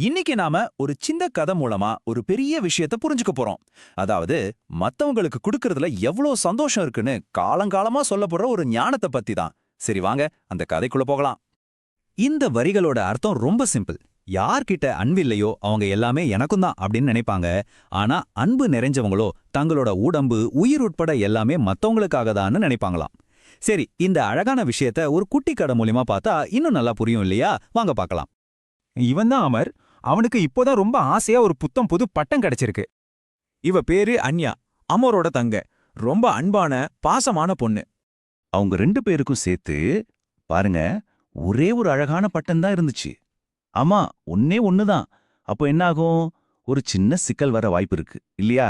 இன்னைக்கு நாம ஒரு சின்ன கதை மூலமா ஒரு பெரிய விஷயத்த புரிஞ்சுக்க போறோம். அதாவது மத்தவங்களுக்கு கொடுக்கறதுல எவ்வளவு சந்தோஷம் இருக்குன்னு காலங்காலமா சொல்லப்படுற ஒரு ஞானத்தை பத்தி தான். சரி வாங்க அந்த கதைக்குள்ள போகலாம். இந்த வரிகளோட அர்த்தம் ரொம்ப சிம்பிள். யார்கிட்ட அன்பு இல்லையோ அவங்க எல்லாமே எனக்கும் தான் அப்படின்னு நினைப்பாங்க. ஆனா அன்பு நிறைஞ்சவங்களோ தங்களோட உடம்பு உயிர் உட்பட எல்லாமே மத்தவங்களுக்காக தான்னு நினைப்பாங்களாம். சரி, இந்த அழகான விஷயத்த ஒரு குட்டி கதை மூலியமா பார்த்தா இன்னும் நல்லா புரியும் இல்லையா? வாங்க பார்க்கலாம். இவன் தான் அமர். அவனுக்கு இப்போதான் ரொம்ப ஆசையா ஒரு புத்தம் புது பட்டம் கிடைச்சிருக்கு. இவ பேரு அன்யா, அமரோட தங்க. ரொம்ப அன்பான பாசமான பொண்ணு. அவங்க 2 பேருக்கும் சேர்த்து பாருங்க, ஒரே ஒரு அழகான பட்டம் தான் இருந்துச்சு. ஆமா, ஒன்னே ஒண்ணுதான். அப்போ என்னாகும்? ஒரு சின்ன சிக்கல் வர வாய்ப்பு இருக்கு இல்லையா?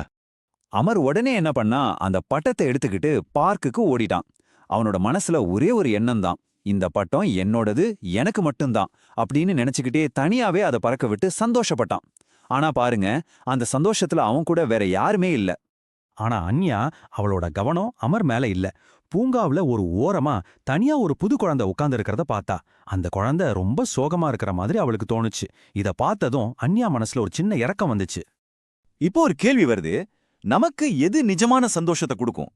அமர் உடனே என்ன பண்ணா, அந்த பட்டத்தை எடுத்துக்கிட்டு பார்க்குக்கு ஓடிட்டான். அவனோட மனசுல ஒரே ஒரு எண்ணம் தான், இந்த பட்டம் என்னோடது, எனக்கு மட்டும்தான் அப்படின்னு நினைச்சுக்கிட்டே தனியாவே அதை பறக்க விட்டு சந்தோஷப்பட்டான். ஆனா பாருங்க, அந்த சந்தோஷத்துல அவன் கூட வேற யாருமே இல்ல. ஆனா அன்யா அவளோட கவனம் அமர் மேல இல்ல. பூங்காவுல ஒரு ஓரமா தனியா ஒரு புது குழந்தை உட்கார்ந்து இருக்கிறத பார்த்தா. அந்த குழந்தை ரொம்ப சோகமா இருக்கிற மாதிரி அவளுக்கு தோணுச்சு. இத பார்த்ததும் அன்யா மனசுல ஒரு சின்ன இரக்கம் வந்துச்சு. இப்போ ஒரு கேள்வி வருது, நமக்கு எது நிஜமான சந்தோஷத்தை கொடுக்கும்?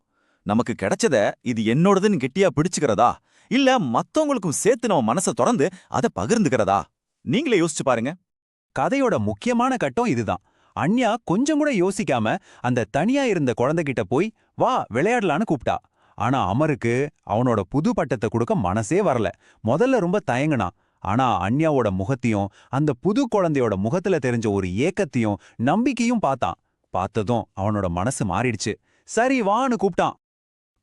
நமக்கு கிடைச்சத இது என்னோடதுன்னு கெட்டியா பிடிச்சுக்கிறதா, இல்ல மத்தவங்களுக்கும் சேர்த்து நம்ம மனசை திறந்து அதை பகிர்ந்துக்கிறதா? நீங்களே யோசிச்சு பாருங்க. கதையோட முக்கியமான கட்டம் இதுதான். அன்யா கொஞ்சம் கூட யோசிக்காம அந்த தனியா இருந்த குழந்தைகிட்ட போய் வா விளையாடலான்னு கூப்பிட்டா. ஆனா அமருக்கு அவனோட புது பட்டத்தை கொடுக்க மனசே வரல. முதல்ல ரொம்ப தயங்குனான். ஆனா அன்யாவோட முகத்தையும் அந்த புது குழந்தையோட முகத்துல தெரிஞ்ச ஒரு ஏக்கத்தையும் நம்பிக்கையும் பார்த்தான். பார்த்ததும் அவனோட மனசு மாறிடுச்சு. சரி வான்னு கூப்பிட்டான்.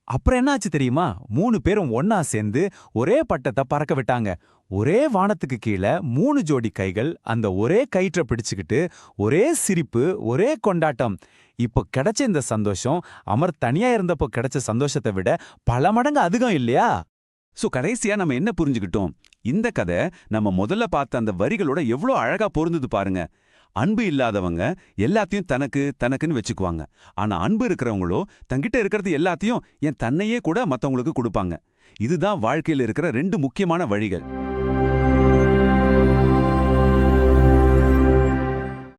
அப்புறம் என்னாச்சு தெரியுமா? 3 பேரும் ஒன்னா சேர்ந்து ஒரே பட்டத்தை பறக்க விட்டாங்க. ஒரே வானத்துக்கு கீழே 3 ஜோடி கைகள் அந்த ஒரே கயிற்றை பிடிச்சுக்கிட்டு ஒரே சிரிப்பு, ஒரே கொண்டாட்டம். இப்போ கிடைச்ச இந்த சந்தோஷம் அமர் தனியா இருந்தப்போ கிடைச்ச சந்தோஷத்தை விட பல மடங்கு அதிகம் இல்லையா? சோ கடைசியா நம்ம என்ன புரிஞ்சுக்கிட்டோம்? இந்த கதை நம்ம முதல்ல பார்த்த அந்த வரிகளோட எவ்வளோ அழகா பொருந்தது பாருங்க. அன்பு இல்லாதவங்க எல்லாத்தையும் தனக்குன்னு வச்சுக்குவாங்க. ஆனா அன்பு இருக்கிறவங்களோ தங்கிட்ட இருக்கிறது எல்லாத்தையும் தன்னையே கூட மத்தவங்களுக்கு கொடுப்பாங்க. இதுதான் வாழ்க்கையில இருக்கிற 2 முக்கியமான வழிகள்.